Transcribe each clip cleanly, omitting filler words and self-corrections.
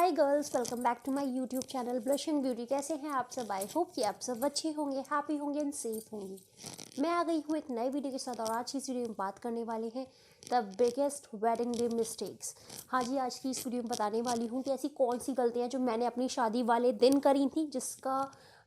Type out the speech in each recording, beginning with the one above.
Hi girls, welcome back to my YouTube channel blushing beauty. कैसे हैं आप सब? आई होप कि आप सब अच्छे होंगे, हैप्पी होंगे एंड सेफ होंगे। मैं आ गई हूँ एक नए वीडियो के साथ और आज की इस वीडियो में बात करने वाले हैं the biggest wedding day mistakes. हाँ जी, आज की इस वीडियो में बताने वाली हूँ कि ऐसी कौन सी गलतियाँ जो मैंने अपनी शादी वाले दिन करी थी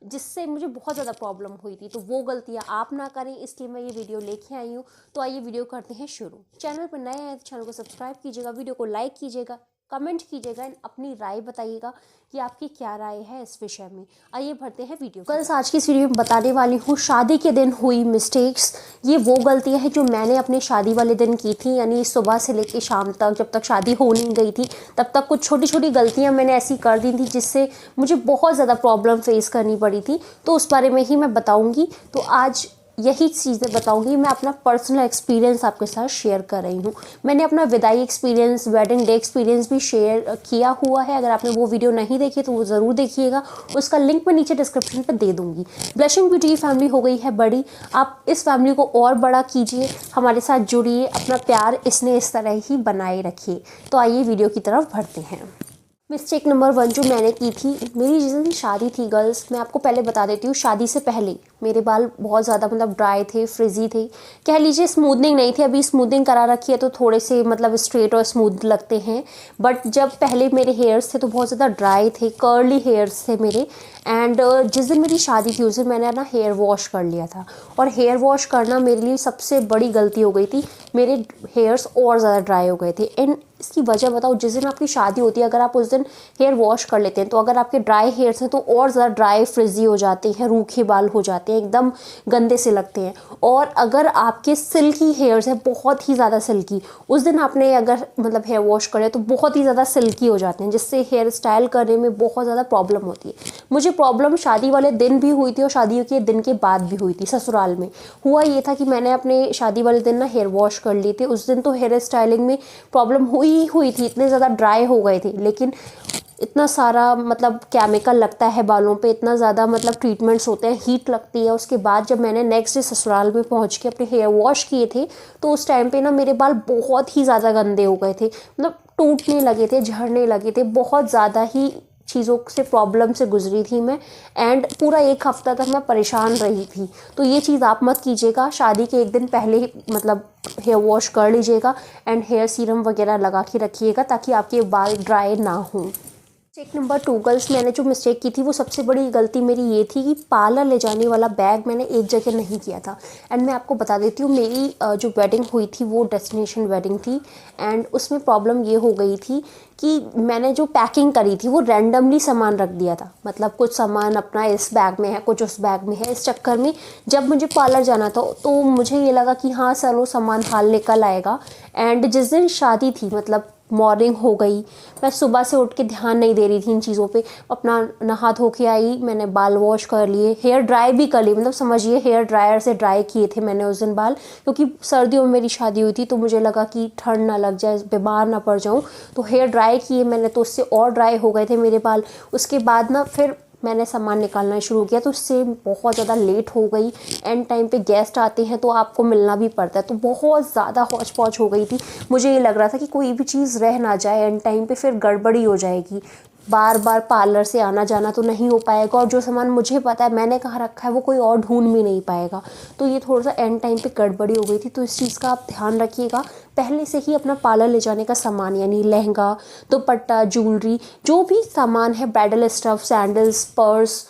जिससे मुझे बहुत ज़्यादा प्रॉब्लम हुई थी, तो वो गलतियाँ आप ना करें, इसलिए मैं ये वीडियो लेके आई हूँ। तो आइए वीडियो करते हैं शुरू। चैनल पर नए हैं तो चैनल को सब्सक्राइब कीजिएगा, वीडियो को लाइक कीजिएगा, कमेंट कीजिएगा एंड अपनी राय बताइएगा कि आपकी क्या राय है इस विषय में। आइए बढ़ते हैं वीडियो। गर्ल्स, आज की इस वीडियो में बताने वाली हूँ शादी के दिन हुई मिस्टेक्स। ये वो गलतियाँ हैं जो मैंने अपने शादी वाले दिन की थी, यानी सुबह से लेकर शाम तक, जब तक शादी हो नहीं गई थी तब तक कुछ छोटी छोटी गलतियाँ मैंने ऐसी कर दी थी जिससे मुझे बहुत ज़्यादा प्रॉब्लम फेस करनी पड़ी थी। तो उस बारे में ही मैं बताऊँगी। तो आज यही चीज़ें बताऊंगी, मैं अपना पर्सनल एक्सपीरियंस आपके साथ शेयर कर रही हूँ। मैंने अपना विदाई एक्सपीरियंस, वेडिंग डे एक्सपीरियंस भी शेयर किया हुआ है। अगर आपने वो वीडियो नहीं देखी तो वो ज़रूर देखिएगा, उसका लिंक मैं नीचे डिस्क्रिप्शन पर दे दूँगी। ब्लशिंग ब्यूटी की फैमिली हो गई है बड़ी, आप इस फैमिली को और बड़ा कीजिए, हमारे साथ जुड़िए, अपना प्यार इसने इस तरह ही बनाए रखिए। तो आइए वीडियो की तरफ बढ़ते हैं। मिस्टेक नंबर 1 जो मैंने की थी, मेरी जिस दिन शादी थी गर्ल्स, मैं आपको पहले बता देती हूँ, शादी से पहले मेरे बाल बहुत ज़्यादा ड्राई थे, फ्रिजी थे, कह लीजिए स्मूथनिंग नहीं थी। अभी स्मूथनिंग करा रखी है तो थोड़े से स्ट्रेट और स्मूथ लगते हैं, बट जब पहले मेरे हेयर्स थे तो बहुत ज़्यादा ड्राई थे, कर्ली हेयर्स थे मेरे। एंड जिस दिन मेरी शादी थी उस दिन मैंने ना हेयर वॉश कर लिया था, और हेयर वॉश करना मेरे लिए सबसे बड़ी गलती हो गई थी। मेरे हेयर्स और ज़्यादा ड्राई हो गए थे। एंड इसकी वजह बताओ, जिस दिन आपकी शादी होती है अगर आप उस दिन हेयर वॉश कर लेते हैं तो अगर आपके ड्राई हेयर्स हैं तो और ज़्यादा ड्राई फ्रिजी हो जाते हैं, रूखे बाल हो जाते हैं, एकदम गंदे से लगते हैं। और अगर आपके सिल्की हेयर्स हैं, बहुत ही ज़्यादा सिल्की, उस दिन आपने अगर हेयर वॉश करे तो बहुत ही ज़्यादा सिल्की हो जाते हैं, जिससे हेयर स्टाइल करने में बहुत ज़्यादा प्रॉब्लम होती है। मुझे प्रॉब्लम शादी वाले दिन भी हुई थी और शादी के दिन के बाद भी हुई थी। ससुराल में हुआ ये था कि मैंने अपने शादी वाले दिन ना हेयर वॉश कर लिए थे। उस दिन तो हेयर स्टाइलिंग में प्रॉब्लम हुई थी, इतने ज़्यादा ड्राई हो गए थे, लेकिन इतना सारा केमिकल लगता है बालों पे, इतना ज़्यादा ट्रीटमेंट्स होते हैं, हीट लगती है। उसके बाद जब मैंने नेक्स्ट डे ससुराल में पहुंच के अपने हेयर वॉश किए थे तो उस टाइम पे ना मेरे बाल बहुत ही ज़्यादा गंदे हो गए थे, टूटने लगे थे, झड़ने लगे थे, बहुत ज़्यादा ही चीज़ों से प्रॉब्लम से गुजरी थी मैं। एंड पूरा 1 हफ्ता तक मैं परेशान रही थी। तो ये चीज़ आप मत कीजिएगा, शादी के एक दिन पहले ही हेयर वॉश कर लीजिएगा एंड हेयर सीरम वगैरह लगा के रखिएगा ताकि आपके बाल ड्राई ना हों। मिस्टेक नंबर 2 गर्ल्स, मैंने जो मिस्टेक की थी वो सबसे बड़ी गलती मेरी ये थी कि पार्लर ले जाने वाला बैग मैंने एक जगह नहीं किया था। एंड मैं आपको बता देती हूँ, मेरी जो वेडिंग हुई थी वो डेस्टिनेशन वेडिंग थी। एंड उसमें प्रॉब्लम ये हो गई थी कि मैंने जो पैकिंग करी थी वो रैंडमली सामान रख दिया था, कुछ सामान अपना इस बैग में है, कुछ उस बैग में है। इस चक्कर में जब मुझे पार्लर जाना था तो मुझे ये लगा कि हाँ चलो सामान हाल निकल आएगा। एंड जिस दिन शादी थी मॉर्निंग हो गई, मैं सुबह से उठ के ध्यान नहीं दे रही थी इन चीज़ों पे, अपना नहा धो के आई, मैंने बाल वॉश कर लिए, हेयर ड्राई भी कर लिए, समझिए हेयर ड्रायर से ड्राई किए थे मैंने उस दिन बाल, क्योंकि सर्दियों में मेरी शादी हुई थी तो मुझे लगा कि ठंड ना लग जाए, बीमार ना पड़ जाऊँ, तो हेयर ड्राई किए मैंने, तो उससे और ड्राई हो गए थे मेरे बाल। उसके बाद फिर मैंने सामान निकालना शुरू किया तो उससे बहुत ज़्यादा लेट हो गई। एंड टाइम पे गेस्ट आते हैं तो आपको मिलना भी पड़ता है, तो बहुत ज़्यादा हौच पौच हो गई थी। मुझे ये लग रहा था कि कोई भी चीज़ रह ना जाए, एंड टाइम पे फिर गड़बड़ी हो जाएगी, बार बार पार्लर से आना जाना तो नहीं हो पाएगा, और जो सामान मुझे पता है मैंने कहाँ रखा है वो कोई और ढूंढ भी नहीं पाएगा। तो ये थोड़ा सा एंड टाइम पे गड़बड़ी हो गई थी। तो इस चीज़ का आप ध्यान रखिएगा, पहले से ही अपना पार्लर ले जाने का सामान, यानी लहंगा, दुपट्टा, ज्वेलरी, जो भी सामान है, ब्राइडल स्टफ, सैंडल्स, पर्स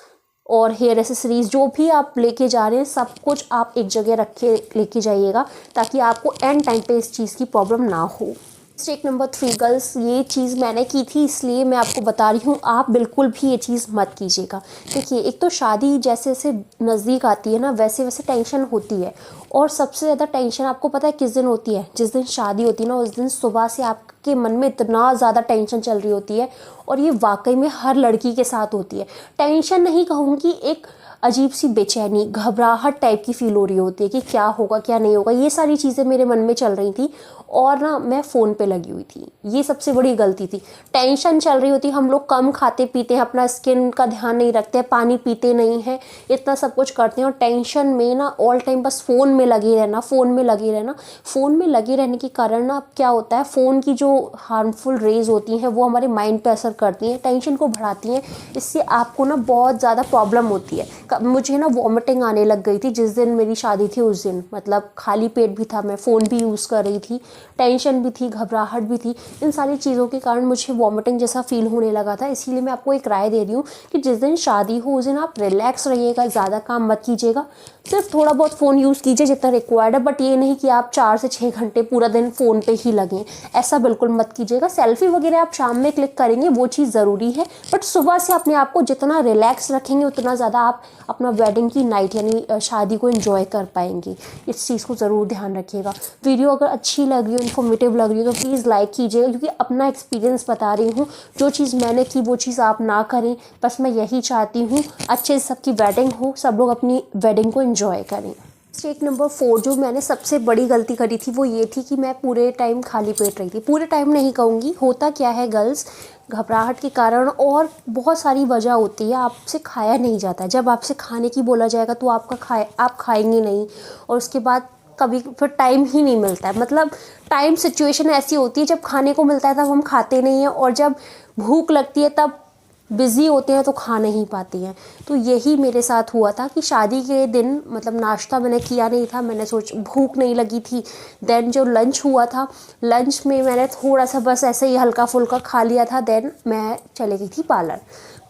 और हेयर एसेसरीज, जो भी आप लेके जा रहे हैं सब कुछ आप एक जगह रख के लेके जाइएगा ताकि आपको एंड टाइम पे इस चीज़ की प्रॉब्लम ना हो। मिस्टेक नंबर 3 गर्ल्स, ये चीज़ मैंने की थी इसलिए मैं आपको बता रही हूँ, आप बिल्कुल भी ये चीज़ मत कीजिएगा। देखिए, एक तो शादी जैसे जैसे नज़दीक आती है ना वैसे वैसे टेंशन होती है, और सबसे ज़्यादा टेंशन आपको पता है किस दिन होती है? जिस दिन शादी होती है ना, उस दिन सुबह से आपके मन में इतना ज़्यादा टेंशन चल रही होती है, और ये वाकई में हर लड़की के साथ होती है। टेंशन नहीं कहूँगी, एक अजीब सी बेचैनी, घबराहट टाइप की फील हो रही होती है कि क्या होगा क्या नहीं होगा, ये सारी चीज़ें मेरे मन में चल रही थी। और ना मैं फ़ोन पे लगी हुई थी, ये सबसे बड़ी गलती थी। टेंशन चल रही होती, हम लोग कम खाते पीते हैं, अपना स्किन का ध्यान नहीं रखते हैं, पानी पीते नहीं हैं, इतना सब कुछ करते हैं, और टेंशन में ना ऑल टाइम बस फ़ोन में लगे रहना, फ़ोन में लगे रहना। फ़ोन में लगे रहने के कारण ना क्या होता है, फ़ोन की जो हार्मफुल रेज़ होती हैं वो हमारे माइंड पे असर करती हैं, टेंशन को बढ़ाती हैं। इससे आपको ना बहुत ज़्यादा प्रॉब्लम होती है। मुझे ना वॉमिटिंग आने लग गई थी जिस दिन मेरी शादी थी उस दिन, मतलब खाली पेट भी था, मैं फ़ोन भी यूज़ कर रही थी, टेंशन भी थी, घबराहट भी थी। इन सारी चीज़ों के कारण मुझे वॉमिटिंग जैसा फ़ील होने लगा था। इसीलिए मैं आपको एक राय दे रही हूँ कि जिस दिन शादी हो उस दिन आप रिलैक्स रहिएगा, ज़्यादा काम मत कीजिएगा, सिर्फ थोड़ा बहुत फ़ोन यूज़ कीजिए जितना रिक्वायर्ड है, बट ये नहीं कि आप 4 से 6 घंटे पूरा दिन फ़ोन पे ही लगें, ऐसा बिल्कुल मत कीजिएगा। सेल्फी वगैरह आप शाम में क्लिक करेंगे वो चीज़ ज़रूरी है, बट सुबह से अपने आप को जितना रिलैक्स रखेंगे उतना ज़्यादा आप अपना वेडिंग की नाइट यानी शादी को एंजॉय कर पाएंगे। इस चीज़ को ज़रूर ध्यान रखिएगा। वीडियो अगर अच्छी लग रही हो, इन्फॉर्मेटिव लग रही हो तो प्लीज़ लाइक कीजिएगा, क्योंकि अपना एक्सपीरियंस बता रही हूँ। जो चीज़ मैंने की वो चीज़ आप ना करें, बस मैं यही चाहती हूँ अच्छे से सबकी वेडिंग हो, सब लोग अपनी वेडिंग को एंजॉय करें। मिस्टेक नंबर 4 जो मैंने सबसे बड़ी गलती करी थी वो ये थी कि मैं पूरे टाइम खाली पेट रही थी। पूरे टाइम नहीं कहूँगी, होता क्या है गर्ल्स, घबराहट के कारण और बहुत सारी वजह होती है, आपसे खाया नहीं जाता। जब आपसे खाने की बोला जाएगा तो आप खाएंगे नहीं, और उसके बाद कभी फिर टाइम ही नहीं मिलता है। मतलब टाइम सिचुएशन ऐसी होती है, जब खाने को मिलता है तब हम खाते नहीं हैं, और जब भूख लगती है तब बिज़ी होते हैं तो खा नहीं पाती हैं। तो यही मेरे साथ हुआ था कि शादी के दिन मतलब नाश्ता मैंने किया नहीं था, मैंने भूख नहीं लगी थी। देन जो लंच हुआ था, लंच में मैंने थोड़ा सा बस ऐसे ही हल्का फुल्का खा लिया था। देन मैं चली गई थी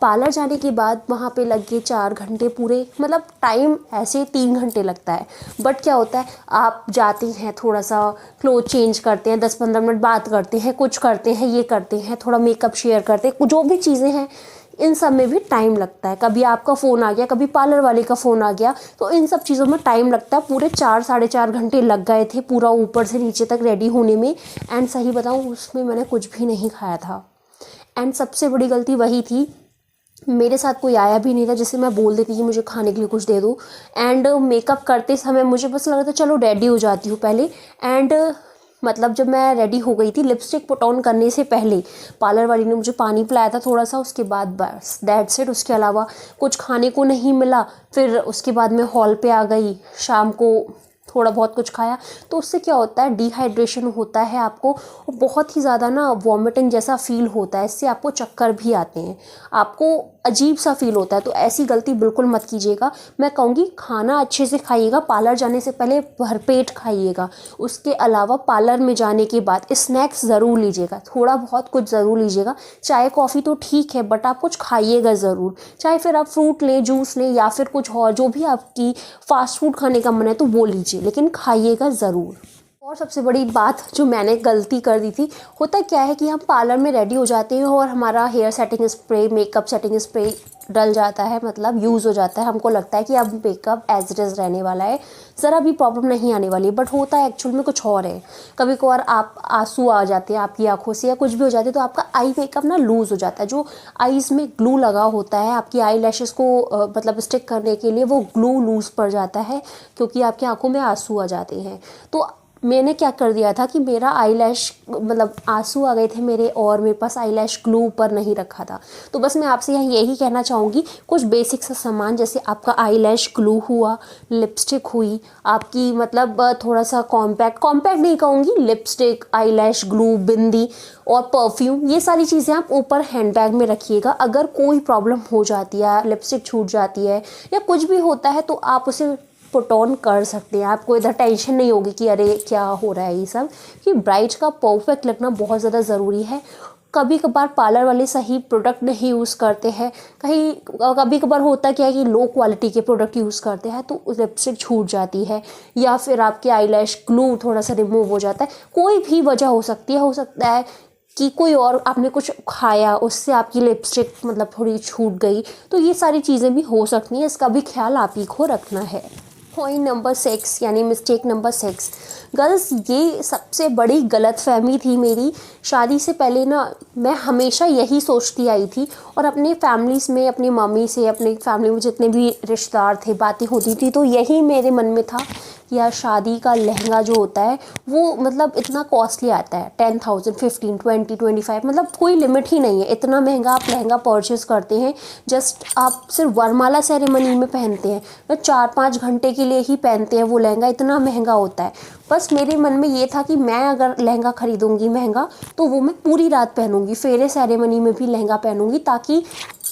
पार्लर जाने के बाद वहाँ पे लग गए 4 घंटे पूरे। मतलब टाइम ऐसे 3 घंटे लगता है, बट क्या होता है, आप जाते हैं, थोड़ा सा क्लोथ चेंज करते हैं, 10-15 मिनट बात करते हैं, कुछ करते हैं, ये करते हैं, थोड़ा मेकअप शेयर करते हैं, जो भी चीज़ें हैं इन सब में भी टाइम लगता है। कभी आपका फ़ोन आ गया, कभी पार्लर वाले का फ़ोन आ गया, तो इन सब चीज़ों में टाइम लगता है। पूरे 4-4.5 घंटे लग गए थे पूरा ऊपर से नीचे तक रेडी होने में। एंड सही बताऊँ, उसमें मैंने कुछ भी नहीं खाया था। एंड सबसे बड़ी गलती वही थी, मेरे साथ कोई आया भी नहीं था जिससे मैं बोल देती कि मुझे खाने के लिए कुछ दे दो। एंड मेकअप करते समय मुझे बस लगा था चलो रेडी हो जाती हूँ पहले। एंड मतलब जब मैं रेडी हो गई थी, लिपस्टिक पुट ऑन करने से पहले पार्लर वाली ने मुझे पानी पिलाया था थोड़ा सा, उसके बाद बस दैट्स इट। उसके अलावा कुछ खाने को नहीं मिला। फिर उसके बाद मैं हॉल पे आ गई, शाम को थोड़ा बहुत कुछ खाया। तो उससे क्या होता है, डिहाइड्रेशन होता है आपको, और बहुत ही ज़्यादा ना वॉमिटिंग जैसा फील होता है। इससे आपको चक्कर भी आते हैं, आपको अजीब सा फील होता है। तो ऐसी गलती बिल्कुल मत कीजिएगा। मैं कहूँगी खाना अच्छे से खाइएगा, पार्लर जाने से पहले भरपेट खाइएगा। उसके अलावा पार्लर में जाने के बाद स्नैक्स ज़रूर लीजिएगा, थोड़ा बहुत कुछ ज़रूर लीजिएगा। चाय कॉफ़ी तो ठीक है, बट आप कुछ खाइएगा ज़रूर। चाहे फिर आप फ्रूट लें, जूस लें, या फिर कुछ और जो भी आपकी फास्ट फूड खाने का मन है तो वो लीजिए, लेकिन खाइएगा ज़रूर। और सबसे बड़ी बात जो मैंने गलती कर दी थी, होता क्या है कि हम पार्लर में रेडी हो जाते हैं और हमारा hair setting spray, makeup setting spray डल जाता है, मतलब यूज़ हो जाता है। हमको लगता है कि अब मेकअप एज इट इज़ रहने वाला है, ज़रा भी प्रॉब्लम नहीं आने वाली, बट होता है एक्चुअल में कुछ और है। कभी कभार आप आंसू आ जाते हैं आपकी आंखों से, या कुछ भी हो जाते हैं, तो आपका आई मेकअप ना लूज़ हो जाता है। जो आईज़ में ग्लू लगा होता है आपकी आई लैशेज़ को मतलब स्टिक करने के लिए, वो ग्लू लूज़ पड़ जाता है, क्योंकि आपकी आंखों में आंसू आ जाते हैं। तो मैंने क्या कर दिया था कि मेरा आई लैश मतलब आंसू आ गए थे मेरे, और मेरे पास आई लैश ग्लू ऊपर नहीं रखा था। तो बस मैं आपसे यही कहना चाहूँगी, कुछ बेसिक सा सामान जैसे आपका आई लैश ग्लू हुआ, लिपस्टिक हुई आपकी, मतलब थोड़ा सा कॉम्पैक्ट नहीं कहूँगी, लिपस्टिक, आई लैश ग्लू, बिंदी और परफ्यूम, ये सारी चीज़ें आप ऊपर हैंडबैग में रखिएगा। अगर कोई प्रॉब्लम हो जाती है, लिपस्टिक छूट जाती है या कुछ भी होता है, तो आप उसे पुट ऑन कर सकते हैं। आपको इधर टेंशन नहीं होगी कि अरे क्या हो रहा है ये सब, कि ब्राइड का परफेक्ट लगना बहुत ज़्यादा ज़रूरी है। कभी कभार पार्लर वाले सही प्रोडक्ट नहीं यूज़ करते हैं, कभी कभार होता क्या है कि लो क्वालिटी के प्रोडक्ट यूज़ करते हैं, तो लिपस्टिक छूट जाती है, या फिर आपके आई लैश ग्लू थोड़ा सा रिमूव हो जाता है। कोई भी वजह हो सकती है, हो सकता है कि कोई और आपने कुछ खाया उससे आपकी लिपस्टिक मतलब थोड़ी छूट गई, तो ये सारी चीज़ें भी हो सकती हैं। इसका भी ख्याल आप ही को रखना है। पॉइंट नंबर 6 यानी मिस्टेक नंबर 6, गर्ल्स, ये सबसे बड़ी गलतफहमी थी मेरी। शादी से पहले ना मैं हमेशा यही सोचती आई थी, और अपने फैमिलीज़ में, अपनी मम्मी से, अपनी फैमिली में जितने भी रिश्तेदार थे, बातें होती थी, तो यही मेरे मन में था या शादी का लहंगा जो होता है वो मतलब इतना कॉस्टली आता है, 10,000, 15, 20, 25, मतलब कोई लिमिट ही नहीं है, इतना महंगा आप लहंगा परचेज़ करते हैं। जस्ट आप सिर्फ वरमाला सेरेमनी में पहनते हैं, तो 4-5 घंटे के लिए ही पहनते हैं वो लहंगा, इतना महंगा होता है। बस मेरे मन में ये था कि मैं अगर लहंगा ख़रीदूँगी महंगा तो वो मैं पूरी रात पहनूँगी, फेरे सेरेमनी में भी लहंगा पहनूँगी, ताकि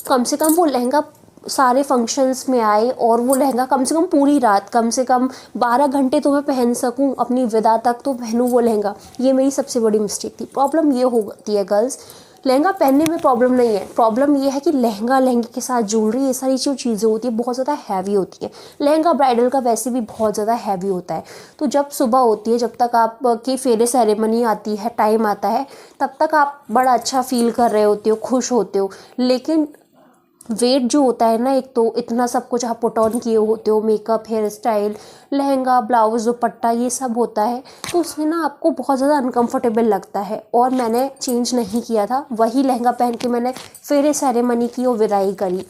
कम से कम वो लहंगा सारे फंक्शंस में आए और वो लहंगा कम से कम पूरी रात, कम से कम 12 घंटे तो मैं पहन सकूं, अपनी विदा तक तो पहनूं वो लहंगा। ये मेरी सबसे बड़ी मिस्टेक थी। प्रॉब्लम ये होती है गर्ल्स, लहंगा पहनने में प्रॉब्लम नहीं है, प्रॉब्लम ये है कि लहंगा, लहंगे के साथ ज्वेलरी, ये सारी जो चीज़ें होती है बहुत ज़्यादा हैवी होती है। लहंगा ब्राइडल का वैसे भी बहुत ज़्यादा हैवी होता है। तो जब सुबह होती है, जब तक आप की फेरे सेरेमनी आती है, टाइम आता है, तब तक आप बड़ा अच्छा फील कर रहे होते हो, खुश होते हो। लेकिन वेट जो होता है ना, एक तो इतना सब कुछ आप पुट ऑन किए होते हो, makeup, hair style, lehenga, blouse, dupatta, ये सब होता है, तो उसमें ना आपको बहुत ज़्यादा अनकंफर्टेबल लगता है। और मैंने चेंज नहीं किया था, वही लहंगा पहन के मैंने फेरे सेरेमनी की और विदाई करी।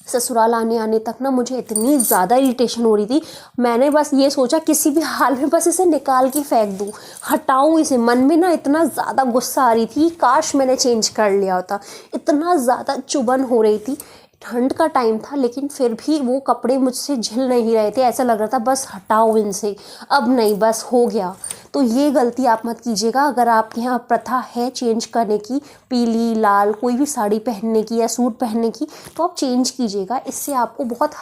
ससुराल आने तक ना मुझे इतनी ज़्यादा इरिटेशन हो रही थी, मैंने बस ये सोचा किसी भी हाल में बस इसे निकाल के फेंक दूँ, हटाऊँ इसे। मन में ना इतना ज़्यादा गुस्सा आ रही थी, काश मैंने चेंज कर लिया होता। इतना ज़्यादा चुभन हो रही थी, ठंड का टाइम था, लेकिन फिर भी वो कपड़े मुझसे झिल नहीं रहे थे। ऐसा लग रहा था बस हटाओ इनसे, अब नहीं, बस हो गया। तो ये गलती आप मत कीजिएगा। अगर आपके यहाँ प्रथा है चेंज करने की, पीली, लाल, कोई भी साड़ी पहनने की या सूट पहनने की, तो आप चेंज कीजिएगा। इससे आपको बहुत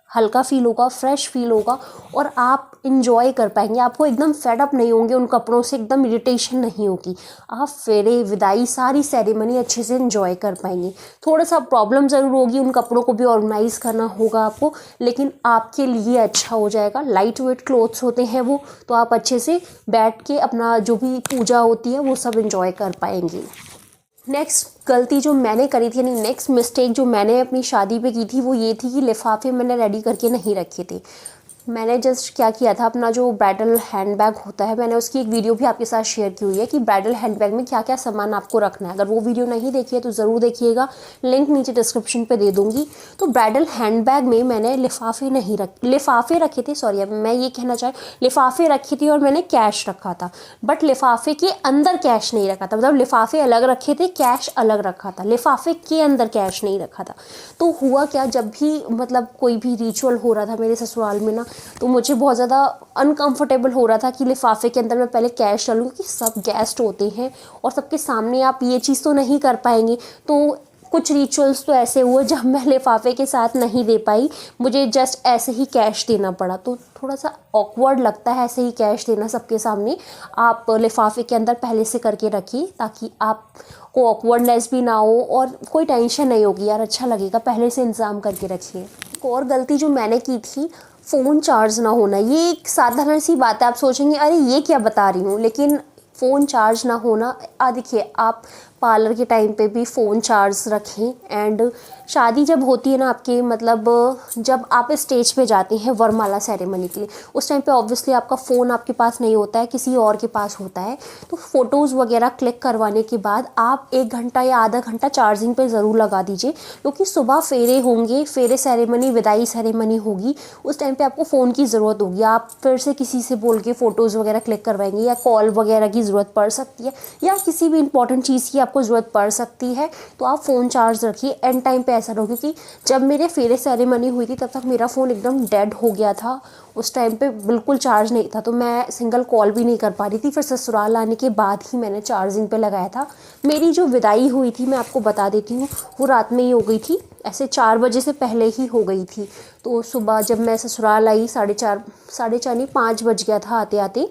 हल्का फील होगा, फ्रेश फील होगा और आप इंजॉय कर पाएंगे। आपको एकदम फेड अप नहीं होंगे उन कपड़ों से, एकदम इरिटेशन नहीं होगी। आप फेरे, विदाई, सारी सेरेमनी अच्छे से इंजॉय कर पाएंगे। थोड़ा सा प्रॉब्लम ज़रूर होगी, उन कपड़ों को भी ऑर्गेनाइज़ करना होगा आपको, लेकिन आपके लिए अच्छा हो जाएगा। लाइट वेट क्लोथ्स होते हैं वो, तो आप अच्छे से बैठ के अपना जो भी पूजा होती है वो सब इंजॉय कर पाएंगे। नेक्स्ट गलती जो मैंने करी थी, यानी नेक्स्ट मिस्टेक जो मैंने अपनी शादी पे की थी, वो ये थी कि लिफाफे मैंने रेडी करके नहीं रखे थे। मैंने जस्ट क्या किया था, अपना जो ब्राइडल हैंडबैग होता है, मैंने उसकी एक वीडियो भी आपके साथ शेयर की हुई है कि ब्राइडल हैंडबैग में क्या क्या सामान आपको रखना है। अगर वो वीडियो नहीं देखी है तो ज़रूर देखिएगा, लिंक नीचे डिस्क्रिप्शन पे दे दूँगी। तो ब्राइडल हैंडबैग में मैंने लिफाफे रखे थे, सॉरी, अब मैं ये कहना चाह लिफाफे रखे थे और मैंने कैश रखा था, बट लिफाफे के अंदर कैश नहीं रखा था। मतलब लिफाफे अलग रखे थे, कैश अलग रखा था, लिफाफे के अंदर कैश नहीं रखा था। तो हुआ क्या, जब भी मतलब कोई भी रिचुअल हो रहा था मेरे ससुराल में ना, तो मुझे बहुत ज़्यादा अनकंफर्टेबल हो रहा था कि लिफाफे के अंदर मैं पहले कैश डालूँ, क्योंकि सब गेस्ट होते हैं और सबके सामने आप ये चीज़ तो नहीं कर पाएंगे। तो कुछ रिचुअल्स तो ऐसे हुए जब मैं लिफाफे के साथ नहीं दे पाई, मुझे जस्ट ऐसे ही कैश देना पड़ा। तो थोड़ा सा ऑकवर्ड लगता है ऐसे ही कैश देना सबके सामने। आप लिफाफे के अंदर पहले से करके रखिए, ताकि आपको ऑकवर्डनेस भी ना हो और कोई टेंशन नहीं होगी, यार अच्छा लगेगा, पहले से इंतज़ाम करके रखिए। एक और गलती जो मैंने की थी, फ़ोन चार्ज ना होना। ये एक साधारण सी बात है, आप सोचेंगे अरे ये क्या बता रही हूँ, लेकिन फ़ोन चार्ज ना होना, देखिए आप पार्लर के टाइम पे भी फ़ोन चार्ज रखें। एंड शादी जब होती है ना आपके, मतलब जब आप स्टेज पे जाते हैं वरमाला सेरेमनी के लिए, उस टाइम पे ऑब्वियसली आपका फ़ोन आपके पास नहीं होता है, किसी और के पास होता है। तो फ़ोटोज़ वगैरह क्लिक करवाने के बाद आप 1 घंटा या आधा घंटा चार्जिंग पे ज़रूर लगा दीजिए, क्योंकि सुबह फेरे होंगे, फेरे सेरेमनी, विदाई सेरेमनी होगी, उस टाइम पे आपको फ़ोन की ज़रूरत होगी। आप फिर से किसी से बोल के फ़ोटोज़ वगैरह क्लिक करवाएंगे, या कॉल वगैरह की ज़रूरत पड़ सकती है, या किसी भी इंपॉर्टेंट चीज़ की आपको ज़रूरत पड़ सकती है, तो आप फ़ोन चार्ज रखिए। एंड टाइम पे ऐसा रहो, क्योंकि जब मेरे फेरे सेरेमनी हुई थी तब तक मेरा फ़ोन एकदम डेड हो गया था, उस टाइम पे बिल्कुल चार्ज नहीं था, तो मैं सिंगल कॉल भी नहीं कर पा रही थी। फिर ससुराल आने के बाद ही मैंने चार्जिंग पे लगाया था। मेरी जो विदाई हुई थी, मैं आपको बता देती हूँ, वो रात में ही हो गई थी, ऐसे 4 बजे से पहले ही हो गई थी। तो सुबह जब मैं ससुराल आई, 4:30 नहीं, 5 बज गया था आते आते।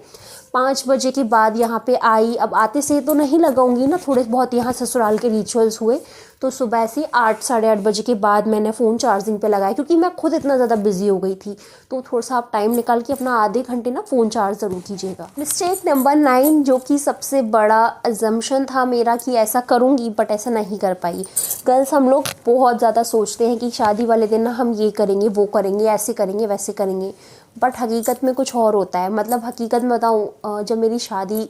5 बजे के बाद यहाँ पे आई। अब आते से तो नहीं लगाऊंगी ना, थोड़े बहुत यहाँ ससुराल के रिचुअल्स हुए, तो सुबह से 8, साढ़े 8 बजे के बाद मैंने फ़ोन चार्जिंग पे लगाया, क्योंकि मैं खुद इतना ज़्यादा बिजी हो गई थी। तो थोड़ा सा आप टाइम निकाल के अपना आधे घंटे ना फ़ोन चार्ज ज़रूर कीजिएगा। मिस्टेक नंबर 9, जो कि सबसे बड़ा अजम्पशन था मेरा कि ऐसा करूँगी, बट ऐसा नहीं कर पाई। गर्ल्स, हम लोग बहुत ज़्यादा सोचते हैं कि शादी वाले दिन ना हम ये करेंगे, वो करेंगे, ऐसे करेंगे, वैसे करेंगे, बट हकीकत में कुछ और होता है। मतलब हकीकत में बताऊँ, जब मेरी शादी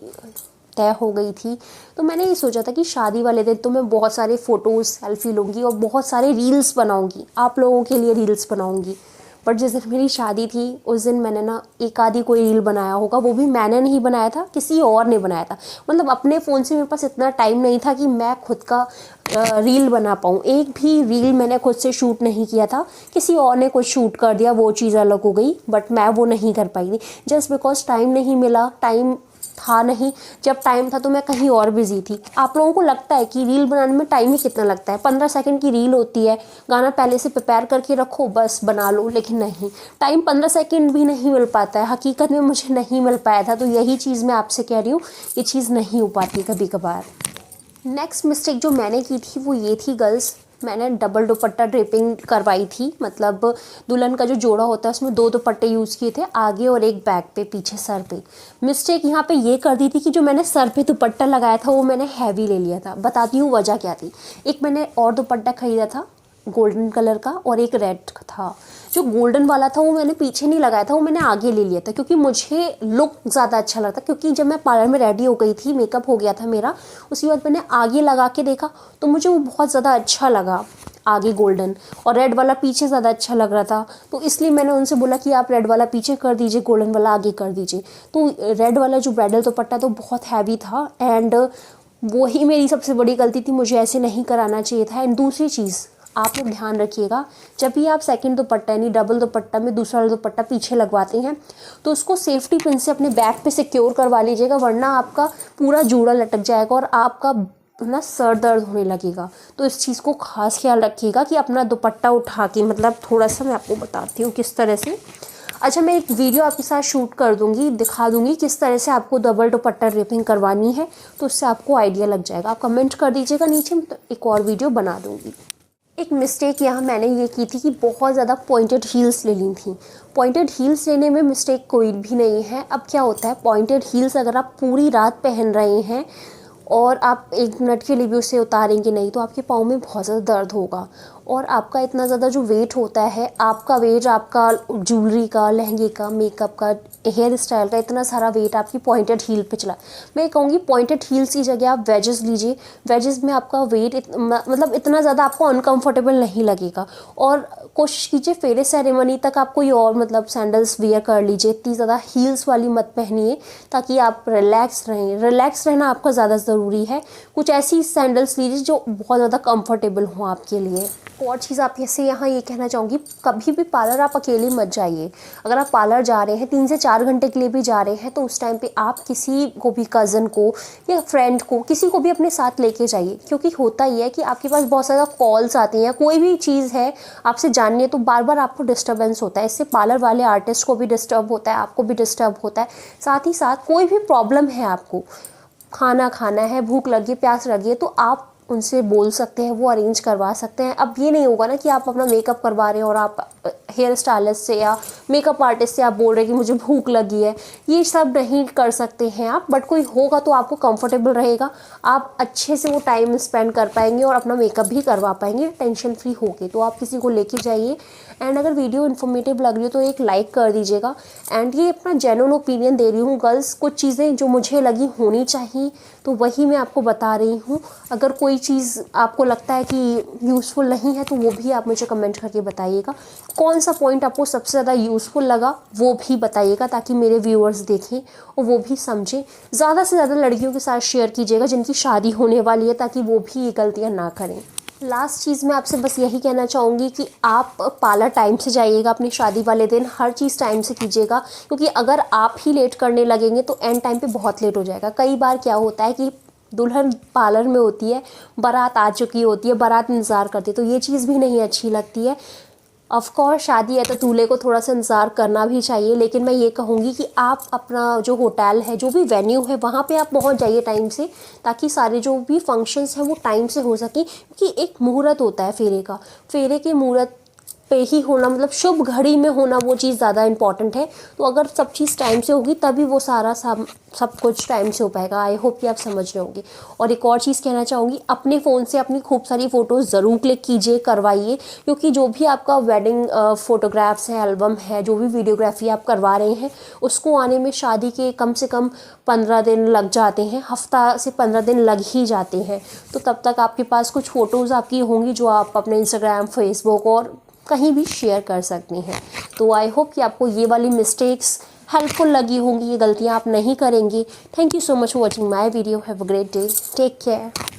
तय हो गई थी, तो मैंने ये सोचा था कि शादी वाले दिन तो मैं बहुत सारे फ़ोटोज़, सेल्फ़ी लूँगी और बहुत सारे रील्स बनाऊँगी, आप लोगों के लिए रील्स बनाऊँगी। बट जिस दिन मेरी शादी थी उस दिन मैंने ना एक आधी कोई रील बनाया होगा, वो भी मैंने नहीं बनाया था, किसी और ने बनाया था। मतलब अपने फ़ोन से मेरे पास इतना टाइम नहीं था कि मैं खुद का रील बना पाऊँ। एक भी रील मैंने खुद से शूट नहीं किया था, किसी और ने कुछ शूट कर दिया, वो चीज़ अलग हो गई, बट मैं वो नहीं कर पाई थी जस्ट बिकॉज टाइम नहीं मिला, टाइम था नहीं। जब टाइम था तो मैं कहीं और बिजी थी। आप लोगों को लगता है कि रील बनाने में टाइम ही कितना लगता है, 15 सेकंड की रील होती है, गाना पहले से प्रिपेयर करके रखो बस बना लो, लेकिन नहीं, टाइम 15 सेकंड भी नहीं मिल पाता है। हकीकत में मुझे नहीं मिल पाया था, तो यही चीज़ मैं आपसे कह रही हूँ, ये चीज़ नहीं हो पाती कभी कभार। नेक्स्ट मिस्टेक जो मैंने की थी वो ये थी गर्ल्स, मैंने डबल दुपट्टा ड्रेपिंग करवाई थी। मतलब दुल्हन का जो जोड़ा होता है उसमें 2 दुपट्टे यूज़ किए थे, आगे और एक बैक पे, पीछे सर पे। मिस्टेक यहाँ पे ये कर दी थी कि जो मैंने सर पे दुपट्टा लगाया था वो मैंने हैवी ले लिया था। बताती हूँ वजह क्या थी। एक मैंने और दुपट्टा खरीदा था गोल्डन कलर का और एक रेड था। जो गोल्डन वाला था वो मैंने पीछे नहीं लगाया था, वो मैंने आगे ले लिया था क्योंकि मुझे लुक ज़्यादा अच्छा लगता। क्योंकि जब मैं पार्लर में रेडी हो गई थी, मेकअप हो गया था मेरा, उसके बाद मैंने आगे लगा के देखा तो मुझे वो बहुत ज़्यादा अच्छा लगा, आगे गोल्डन, और रेड वाला पीछे ज़्यादा अच्छा लग रहा था। तो इसलिए मैंने उनसे बोला कि आप रेड वाला पीछे कर दीजिए, गोल्डन वाला आगे कर दीजिए। तो रेड वाला जो ब्राइडल दुपट्टा तो बहुत हैवी था, एंड वही मेरी सबसे बड़ी गलती थी, मुझे ऐसे नहीं कराना चाहिए था। एंड दूसरी चीज़ आप लोग ध्यान रखिएगा, जब भी आप सेकंड दुपट्टा यानी डबल दुपट्टा में दूसरा वाला दुपट्टा पीछे लगवाते हैं तो उसको सेफ्टी पिन से अपने बैक पे सिक्योर करवा लीजिएगा, वरना आपका पूरा जूड़ा लटक जाएगा और आपका ना सर दर्द होने लगेगा। तो इस चीज़ को खास ख्याल रखिएगा कि अपना दुपट्टा उठा के, मतलब थोड़ा सा मैं आपको बताती हूँ किस तरह से। अच्छा, मैं एक वीडियो आपके साथ शूट कर दूंगी, दिखा दूंगी किस तरह से आपको डबल दुपट्टा ड्रेपिंग करवानी है, तो उससे आपको आइडिया लग जाएगा। आप कमेंट कर दीजिएगा नीचे, मैं तो एक और वीडियो बना दूंगी। एक मिस्टेक यहाँ मैंने ये की थी कि बहुत ज़्यादा पॉइंटेड हील्स ले ली थी। पॉइंटेड हील्स लेने में मिस्टेक कोई भी नहीं है। अब क्या होता है, पॉइंटेड हील्स अगर आप पूरी रात पहन रहे हैं और आप 1 मिनट के लिए भी उसे उतारेंगे नहीं तो आपके पाँव में बहुत ज़्यादा दर्द होगा। और आपका इतना ज़्यादा जो वेट होता है, आपका वेट, आपका ज्वेलरी का, लहंगे का, मेकअप का, हेयर स्टाइल का, इतना सारा वेट आपकी पॉइंटेड हील पे चला। मैं कहूँगी पॉइंटेड हील्स की जगह आप वेजेस लीजिए। वेजेस में आपका वेट मतलब इतना ज़्यादा आपको अनकंफर्टेबल नहीं लगेगा। और कोशिश कीजिए फेरे सेरेमनी तक आप कोई और मतलब सैंडल्स वेयर कर लीजिए, इतनी ज़्यादा हील्स वाली मत पहनिए, ताकि आप रिलैक्स रहें। रिलैक्स रहना आपका ज़्यादा ज़रूरी है। कुछ ऐसी सैंडल्स लीजिए जो बहुत ज़्यादा कंफर्टेबल हों आपके लिए। और चीज़ आप ऐसे यहाँ ये कहना चाहूँगी, कभी भी पार्लर आप अकेले मत जाइए। अगर आप पार्लर जा रहे हैं 3 से 4 घंटे के लिए भी जा रहे हैं तो उस टाइम पे आप किसी को भी, कज़न को या फ्रेंड को, किसी को भी अपने साथ लेके जाइए। क्योंकि होता ही है कि आपके पास बहुत ज़्यादा कॉल्स आती हैं, कोई भी चीज़ है आपसे जाननी है तो बार बार आपको डिस्टर्बेंस होता है। इससे पार्लर वाले आर्टिस्ट को भी डिस्टर्ब होता है, आपको भी डिस्टर्ब होता है। साथ ही साथ कोई भी प्रॉब्लम है, आपको खाना खाना है, भूख लगी, प्यास लगी है, तो आप उनसे बोल सकते हैं, वो अरेंज करवा सकते हैं। अब ये नहीं होगा ना कि आप अपना मेकअप करवा रहे हैं और आप हेयर स्टाइलिस्ट से या मेकअप आर्टिस्ट से आप बोल रहे हैं कि मुझे भूख लगी है। ये सब नहीं कर सकते हैं आप, बट कोई होगा तो आपको कंफर्टेबल रहेगा, आप अच्छे से वो टाइम स्पेंड कर पाएंगे और अपना मेकअप भी करवा पाएंगे टेंशन फ्री होके। तो आप किसी को लेके जाइए। एंड अगर वीडियो इन्फॉर्मेटिव लग रही हो तो एक लाइक कर दीजिएगा। एंड ये अपना जेन्युइन ओपिनियन दे रही हूँ गर्ल्स, कुछ चीज़ें जो मुझे लगी होनी चाहिए तो वही मैं आपको बता रही हूँ। अगर कोई चीज़ आपको लगता है कि यूज़फुल नहीं है तो वो भी आप मुझे कमेंट करके बताइएगा। कौन सा पॉइंट आपको सबसे ज़्यादा यूज़फुल लगा वो भी बताइएगा, ताकि मेरे व्यूअर्स देखें और वो भी समझें। ज़्यादा से ज़्यादा लड़कियों के साथ शेयर कीजिएगा जिनकी शादी होने वाली है, ताकि वो भी ये गलतियाँ ना करें। लास्ट चीज़ मैं आपसे बस यही कहना चाहूँगी कि आप पार्लर टाइम से जाइएगा, अपनी शादी वाले दिन हर चीज़ टाइम से कीजिएगा। क्योंकि अगर आप ही लेट करने लगेंगे तो एंड टाइम पे बहुत लेट हो जाएगा। कई बार क्या होता है कि दुल्हन पार्लर में होती है, बारात आ चुकी होती है, बारात इंतज़ार करती है, तो ये चीज़ भी नहीं अच्छी लगती है। ऑफ कोर्स शादी है तो दूल्हे को थोड़ा सा इंतज़ार करना भी चाहिए, लेकिन मैं ये कहूँगी कि आप अपना जो होटल है, जो भी वेन्यू है, वहाँ पे आप पहुँच जाइए टाइम से, ताकि सारे जो भी फंक्शंस हैं वो टाइम से हो सकें। क्योंकि एक मुहूर्त होता है फेरे का, फेरे के मुहूर्त पे ही होना, मतलब शुभ घड़ी में होना, वो चीज़ ज़्यादा इंपॉर्टेंट है। तो अगर सब चीज़ टाइम से होगी तभी वो सारा सब कुछ टाइम से हो पाएगा। आई होप कि आप समझ रहे होंगे। और एक और चीज़ कहना चाहूँगी, अपने फ़ोन से अपनी खूब सारी फ़ोटोज़ ज़रूर क्लिक कीजिए, करवाइए। क्योंकि जो भी आपका वेडिंग फ़ोटोग्राफ्स है, एल्बम है, जो भी वीडियोग्राफी आप करवा रहे हैं, उसको आने में शादी के कम से कम 15 दिन लग जाते हैं, हफ्ता से 15 दिन लग ही जाते हैं। तो तब तक आपके पास कुछ फ़ोटोज़ आपकी होंगी जो आप अपने इंस्टाग्राम, फेसबुक और कहीं भी शेयर कर सकते हैं। तो आई होप कि आपको ये वाली मिस्टेक्स हेल्पफुल लगी होंगी, ये गलतियाँ आप नहीं करेंगे। Thank you so much for watching my video. Have a great day, take care.